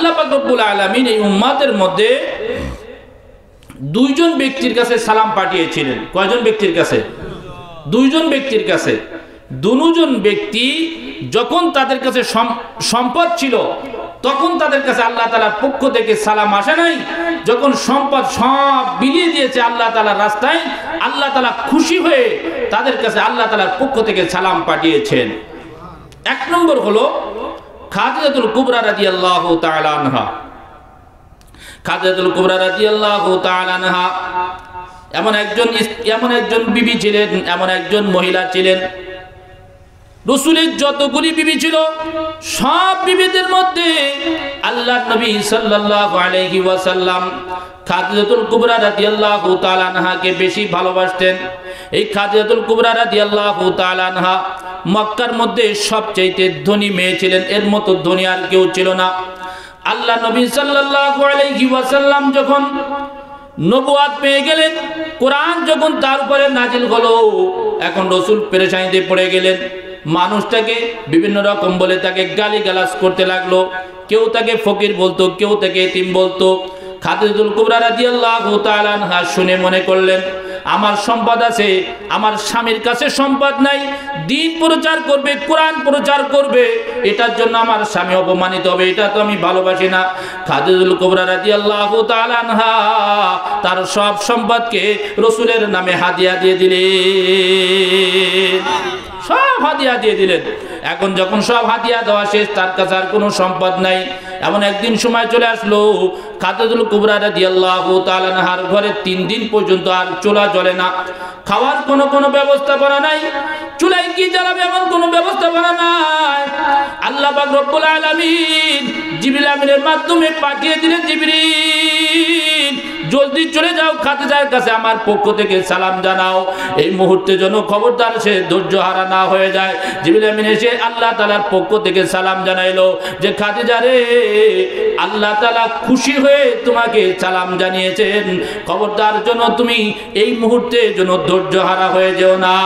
আল্লাহ পাক রব্বুল আলামিন এই উম্মাতের মধ্যে দুইজন ব্যক্তির কাছে সালাম পাঠিয়েছিলেন। কয়জন ব্যক্তির কাছে? দুইজন ব্যক্তির কাছে। দুজন ব্যক্তি যখন তাদের কাছে সম্পদ ছিল তখন তাদের কাছে আল্লাহ তাআলার পক্ষ থেকে সালাম আসে নাই। যখন সম্পদ সব বিলিয়ে দিয়েছে আল্লাহ তাআলার রাস্তায়, আল্লাহ তাআলা খুশি হয়ে তাদের কাছে আল্লাহ তাআলার পক্ষ থেকে সালাম পাঠিয়েছেন। এক নম্বর হলো খাদিজাতুল কুবরা রাদিয়াল্লাহু তাআলা আনহা। খাদিজাতুল কুবরা রাদিয়াল্লাহু তাআলা আনহা এমন একজন বিবি ছিলেন, এমন একজন মহিলা ছিলেন। রাসূলের যতগুলি বিবি ছিল সব বিবিদের মধ্যে আল্লাহর নবী সাল্লাল্লাহু আলাইহি ওয়াসাল্লাম খাদিজাতুল কুবরা রাদিয়াল্লাহু তাআলা আনহাকে বেশি ভালোবাসতেন। এই খাদিজাতুল কুবরা রাদিয়াল্লাহু তাআলা আনহা মক্কার মধ্যে সবচেয়ে ধনী মেয়ে ছিলেন, এর মতো ধনী আর কেউ ছিল না। আল্লাহ নবী সাল্লাল্লাহু আলাইহি ওয়াসাল্লাম যখন নবুয়াত পেয়ে গেলেন, কোরআন যখন তার উপরে নাজিল হলো, এখন রাসূল পেরেশানিতে পড়ে গেলেন। মানুষটাকে বিভিন্ন রকম বলে তাকে গালিগালাজ করতে লাগলো। কেউ তাকে ফকির বলতো, কেউ তাকে এতিম বলতো। খাদিজাতুল কুবরা রাদিয়াল্লাহু তাআলা আনহা শুনে মনে করলেন, আমার সম্পদ আছে, আমার স্বামীর কাছে সম্পদ নাই, দ্বীন প্রচার করবে, কোরআন প্রচার করবে, এটার জন্য আমার স্বামী অপমানিত হবে, এটা তো আমি ভালোবাসি না। খাদিজাতুল কুবরা রাদিয়াল্লাহু তাআলা আনহা তার সব সম্পদকে রাসূলের নামে হাদিয়া দিয়ে দিলেন, সব হাদিয়া দিয়ে দিলেন। এখন যখন সব হাদিয়া দেওয়া শেষ, তার কাছে আর কোনো সম্পদ নাই। এমন একদিন সময় চলে আসলো, খাদিজাতুল কুবরা রাদিয়াল্লাহু তাআলা আনহার ঘরে 3 দিন পর্যন্ত আর চুলা জ্বলে না, খাওয়ার কোনো ব্যবস্থাপনা নাই, চুলায় কি জ্বালাবে এমন কোনো ব্যবস্থাপনা নাই। আল্লাহ পাক রব্বুল আলামিন জিবরিল আমিনের মাধ্যমে পাঠিয়ে দিলেন, জিবরিল জলদি চলে যাও খাদিজার কাছে, আমার পক্ষ থেকে সালাম জানাও। এই মুহূর্তে যেন খবরদার সে ধৈর্য হারা না হয়ে যায়। জিবরিল আমিন এসে আল্লাহ তাআলার পক্ষ থেকে সালাম জানাইলো যে খাদিজা রে, আল্লাহ তাআলা খুশি হয়ে তোমাকে সালাম জানিয়েছেন, খবরদার যেন তুমি এই মুহূর্তে যেন ধৈর্য হারা হয়ে যেও না।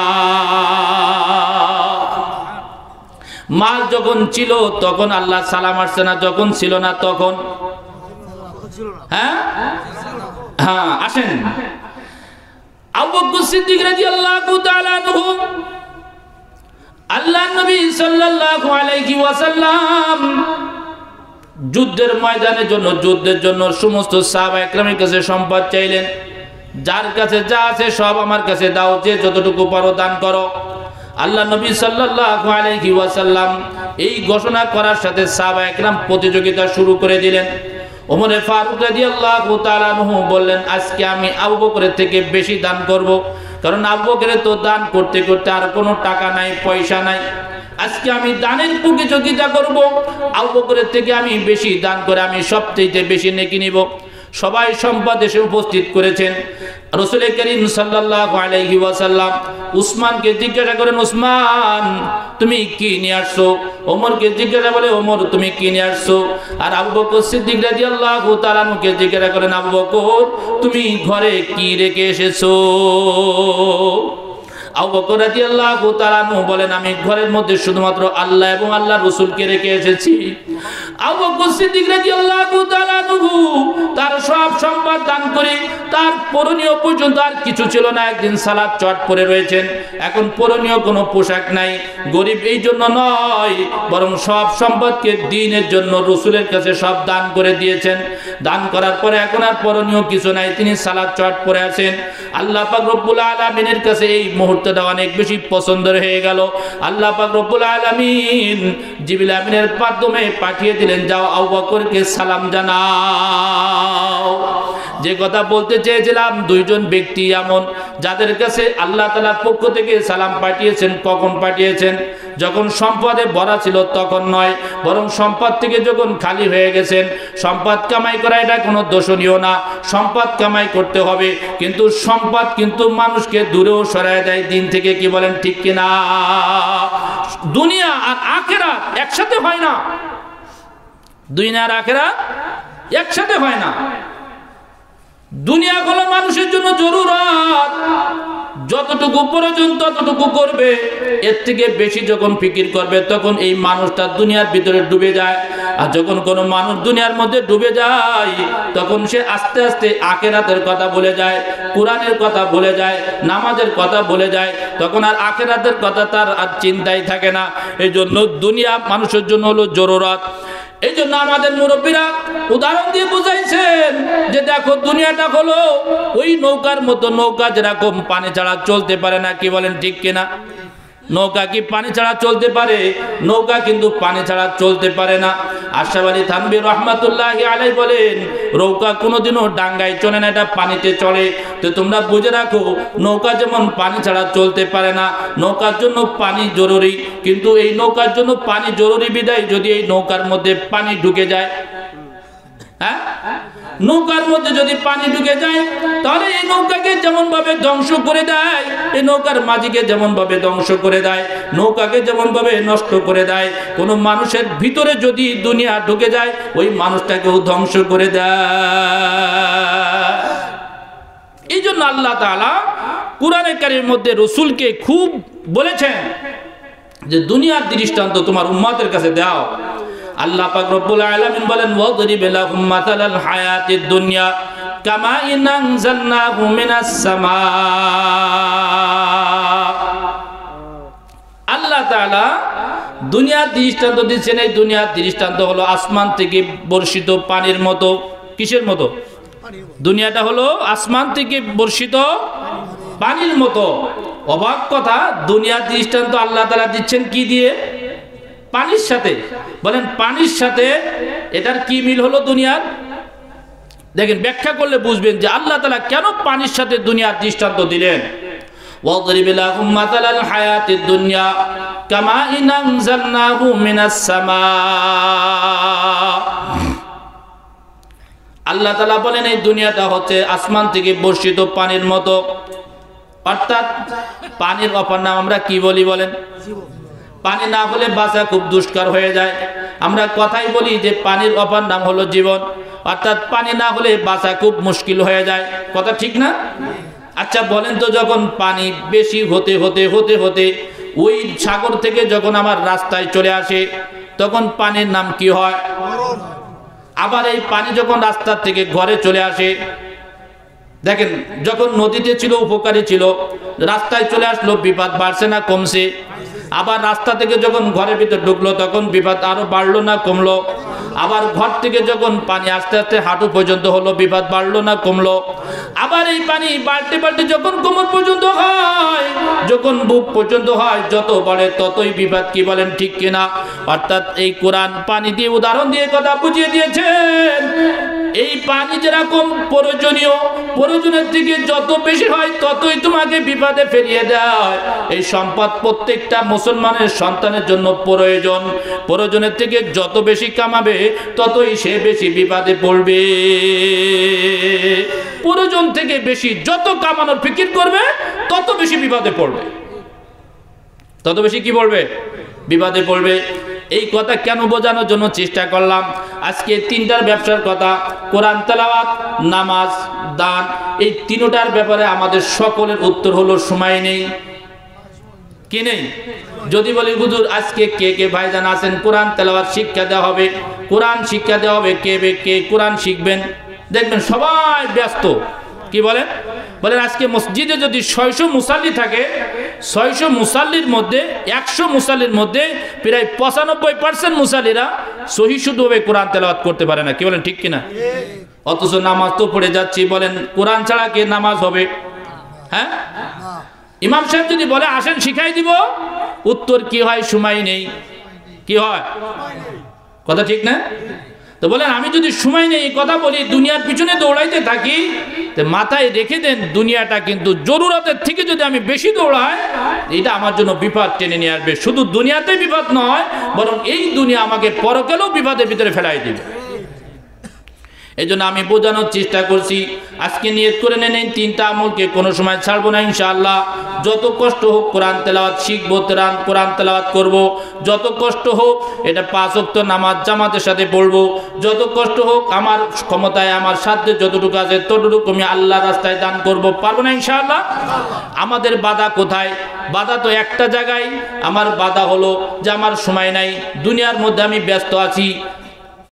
মাল যখন ছিল তখন আল্লাহ সালাম আসছে না, যখন ছিল না তখন হ্যাঁ আসেন। আবু বকর সিদ্দিক রাদিয়াল্লাহু তাআলা আনহু আল্লাহর নবী সাল্লাল্লাহু আলাইহি ওয়াসাল্লাম যুদ্ধের যুদ্ধের জন্য সমস্ত সাহাবা একরামের কাছে সম্পদ চাইলেন। যার কাছে যা আছে সব আমার কাছে দাও, যে যতটুকু পারো দান করো। আল্লাহ নবী সাল্লাল্লাহু আলাইহি ওয়াসাল্লাম এই ঘোষণা করার সাথে সাহাবা একরাম প্রতিযোগিতা শুরু করে দিলেন। ওমর ফারুক রাদিয়াল্লাহু তাআলা আনহু বললেন, আজকে আমি আবু বকরের থেকে বেশি দান করব, কারণ আবু বকরের তো দান করতে করতে আর কোনো টাকা নাই, পয়সা নাই। আজকে আমি দানের প্রতিযোগিতা করব, আবু বকরের থেকে আমি বেশি দান করে আমি সবচেয়ে বেশি নেকি নিব। সবাই সম্পদ এসে উপস্থিত করেছেন। রাসূল করিম সাল্লাল্লাহু আলাইহি ওয়াসাল্লাম উসমানকে জিজ্ঞাসা করেন, উসমান তুমি কি নিয়ে আসছো? ওমরকে জিজ্ঞাসা করে, ওমর তুমি কি নিয়ে আসছো? আর আবু বকর সিদ্দিক রাদিয়াল্লাহু তাআলা আনহুকে জিজ্ঞাসা করেন, আবু বকর তুমি ঘরে কি রেখে এসেছো? আবু বকর রাদিয়াল্লাহু তাআলা আনহু বলেন, আমি ঘরের মধ্যে শুধুমাত্র আল্লাহ এবং আল্লাহর রাসূলকে রেখে এসেছি। আবু বকর সিদ্দিক রাদিয়াল্লাহু তাআলা আনহু তার সব সম্পদ দান করে তার পরনীয় পর্যন্ত আর কিছু ছিল না। একদিন সালাত চট পরে রয়েছেন, এখন পরনীয় কোনো পোশাক নাই। গরিব এই জন্য নয়, বরং সব সম্পদকে দ্বীনের জন্য রাসূলের কাছে সব দান করে দিয়েছেন। দান করার পরে এখন আর পরনীয় কিছু নাই, তিনি সালাত চট পরে আছেন। আল্লাহ পাক রব্বুল আলামিনের কাছে এই মুহূর্তটা অনেক বেশি পছন্দের হয়ে গেল। আল্লাহ পাক রব্বুল আলামিন জিবরিল আমিনের মাধ্যমে পাঠিয়ে দিলেন, যাও আবু বকরকে সালাম জানাও। যে কথা বলতে চেয়েছিলাম, দুইজন ব্যক্তি এমন যাদের কাছে আল্লাহ তাআলার পক্ষ থেকে সালাম পাঠিয়েছেন। কখন পাঠিয়েছেন? যখন সম্পদে ভরা ছিল তখন নয়, বরং সম্পদ থেকে যখন খালি হয়ে গেছেন। সম্পদ কামাই করা এটা কোনো দোষণীয় না, সম্পদ কামাই করতে হবে, কিন্তু সম্পদ কিন্তু মানুষকে দূরেও সরায় দেয় দিন থেকে। কি বলেন ঠিক কিনা? দুনিয়া আর আখিরাত একসাথে হয় না, দুনিয়া আর আখিরাত একসাথে হয় না। দুনিয়া হলো মানুষের জন্য জরুরত, যতটুকু প্রয়োজন ততটুকু করবে, এর থেকে বেশি যখন ফিকির করবে তখন এই মানুষটা দুনিয়ার ভিতরে ডুবে যায়। আর যখন কোনো মানুষ দুনিয়ার মধ্যে ডুবে যায় তখন সে আস্তে আস্তে আখিরাতের কথা ভুলে যায়, কোরআনের কথা ভুলে যায়, নামাজের কথা ভুলে যায়, তখন আর আখিরাতের কথা তার আর চিন্তাই থাকে না। এই জন্য দুনিয়া মানুষের জন্য হলো জরুরত। এই জন্য আমাদের মুরব্বীরা উদাহরণ দিয়ে বুঝাইছেন যে দেখো দুনিয়াটা হলো ওই নৌকার মতো, নৌকা যেরকম পানি ছাড়া চলতে পারে না, কি বলেন ঠিক কিনা? নৌকা কি পানি ছাড়া চলতে পারে? নৌকা কিন্তু পানি ছাড়া চলতে পারে না। আশরাফ আলী থানভী রহমাতুল্লাহি আলাইহি বলেন নৌকা কোনোদিনও ডাঙ্গায় চলে না, এটা পানিতে চলে। তো তোমরা বুঝে রাখো, নৌকা যেমন পানি ছাড়া চলতে পারে না, নৌকার জন্য পানি জরুরি। কিন্তু এই নৌকার জন্য পানি জরুরি বিধায় যদি এই নৌকার মধ্যে পানি ঢুকে যায়, হ্যাঁ, নৌকার মধ্যে যদি পানি ঢুকে যায় তাহলে এই নৌকাকে যেমন ভাবে ধ্বংস করে দেয়, এই নৌকার মাঝিকে যেমন ভাবে ধ্বংস করে দেয়, নৌকাকে যেমন ভাবে নষ্ট করে দেয়, কোন মানুষের ভিতরে যদি দুনিয়া ঢুকে যায় ওই মানুষটাকেও ধ্বংস করে দেয়। এই জন্য আল্লাহ তাআলা কুরআনে কারীমের মধ্যে রাসূলকে খুব বলেছেন যে দুনিয়ার দৃষ্টান্ত তোমার উম্মতের কাছে দাও। আল্লাহ পাক রব্বুল আলামিন বলেন ওয়াদরিব লাহুম মাসালাল হায়াতিদ দুনিয়া কামা আনজালনাহু মিনাস সামা। আল্লাহ তাআলা দুনিয়ার দৃষ্টান্ত দিচ্ছেন। এই দুনিয়ার দৃষ্টান্ত হলো আসমান থেকে বর্ষিত পানির মতো। কিসের মতো? দুনিয়াটা হলো আসমান থেকে বর্ষিত পানির মতো। অবাক কথা, দুনিয়ার দৃষ্টান্ত আল্লাহ তাআলা দিচ্ছেন কি দিয়ে? পানির সাথে। বলেন পানির সাথে এটার কি মিল হলো দুনিয়ার? দেখেন ব্যাখ্যা করলে বুঝবেন যে আল্লাহ তাআলা কেন পানির সাথে দুনিয়ার দৃষ্টান্ত দিলেন। ওয়াদরিব লাহুম মাসালাল হায়াতিদ দুনিয়া কামা আনজালনাহু মিনাস সামা। আল্লাহ তাআলা বলেন এই দুনিয়াটা হচ্ছে আসমান থেকে বর্ষিত পানির মতো। অর্থাৎ পানির অপর নাম আমরা কি বলি বলেন? পানি না হলে বাঁচা খুব দুষ্কর হয়ে যায়। আমরা কথাই বলি যে পানির অপর নাম হলো জীবন। অর্থাৎ পানি না হলে বাঁচা খুব মুশকিল হয়ে যায়। কথা ঠিক না? আচ্ছা বলেন তো, যখন পানি বেশি হতে হতে হতে হতে ওই সাগর থেকে যখন আমার রাস্তায় চলে আসে তখন পানির নাম কি হয়? আবার এই পানি যখন রাস্তার থেকে ঘরে চলে আসে, দেখেন যখন নদীতে ছিল উপকারী ছিল, রাস্তায় চলে আসলো বিপদ বাড়ছে না কমছে? আবার রাস্তা থেকে যখন ঘরের ভিতর ঢুকলো তখন বিপদ আরো বাড়লো না কমলো? আবার ঘর থেকে যখন পানি আস্তে আস্তে হাঁটু পর্যন্ত হলো বিপদ বাড়লো না কমলো? আবার এই পানি বাড়তে বাড়তে যখন কোমর পর্যন্ত হয়, যখন বুক পর্যন্ত হয়, যত বাড়ে ততই বিপদ। কি বলেন ঠিক কিনা? অর্থাৎ এই কোরআন পানি দিয়ে উদাহরণ দিয়ে কথা বুঝিয়ে দিয়েছেন। এই পানি যেরকম প্রয়োজনীয়, প্রয়োজনের থেকে যত বেশি হয় ততই তোমাকে বিপদে ফেলিয়ে দেয়। এই সম্পদ প্রত্যেকটা মুসলমানের সন্তানের জন্য প্রয়োজন। প্রয়োজনের থেকে যত বেশি কামাবে ততই সে বেশি বিপদে পড়বে। প্রয়োজন থেকে বেশি যত কামানোর ফিকির করবে তত বেশি বিপদে পড়বে, তত বেশি কি পড়বে? বিপদে পড়বে। এই কথা কেন বোঝানোর জন্য চেষ্টা করলাম। আজকে তিনটার ব্যবসার কথা, কোরআন তেলাওয়াত, নামাজ, দান, এই তিনটার ব্যাপারে আমাদের সকলের উত্তর হলো সময় নেই। কি নেই? যদি বলি হুজুর আজকে কে কে ভাইজান আছেন কোরআন তেলাওয়াত শিক্ষা দেওয়া হবে, কোরআন শিক্ষা দেওয়া হবে, কে কোরআন শিখবেন? দেখবেন সবাই ব্যস্ত। কি বলেন? বলেন আজকে মসজিদে যদি 600 মুসাল্লি থাকে, 600 মুসাল্লির মধ্যে 100 মুসাল্লির মধ্যে প্রায় 95% মুসাল্লিরা সহি শুদ্ধভাবে কোরআন তেলাওয়াত করতে পারে না। কি বলেন ঠিক কিনা? অথচ নামাজ তো পড়ে যাচ্ছি। বলেন কোরআন ছাড়া কে নামাজ হবে? হ্যাঁ, ইমাম সাহেব যদি বলে আসেন শিখাই দিব, উত্তর কি হয়? সময় নেই। কি হয়? কথা ঠিক না? তো বলেন আমি যদি সময় নেই কথা বলি, দুনিয়ার পিছনে দৌড়াইতে থাকি, তো মাথায় রেখে দেন দুনিয়াটা কিন্তু জরুরতের থেকে যদি আমি বেশি দৌড়াই এটা আমার জন্য বিপদ টেনে নিয়ে আসবে। শুধু দুনিয়াতে বিপদ নয়, বরং এই দুনিয়া আমাকে পরকালেও বিপদের ভিতরে ফেলাই দিবে। এই জন্য আমি বোঝানোর চেষ্টা করছি, আজকে নিয়ত করে নেন এই 3টা আমলকে কোনো সময় ছাড়বো না ইনশাআল্লাহ। যত কষ্ট হোক কোরআন তেলাওয়াত শিখবো, কোরআন তেলাওয়াত করবো, যত কষ্ট হোক এটা 5 ওয়াক্ত নামাজ জামাতের সাথে পড়বো, যত কষ্ট হোক আমার ক্ষমতায় আমার সাধ্যে যতটুকু আছে ততটুকু আমি আল্লাহর রাস্তায় দান করবো। পারবো না ইনশাআল্লাহ? আমাদের বাধা কোথায়? বাধা তো একটা জায়গায়। আমার বাধা হলো যে আমার সময় নাই, দুনিয়ার মধ্যে আমি ব্যস্ত আছি,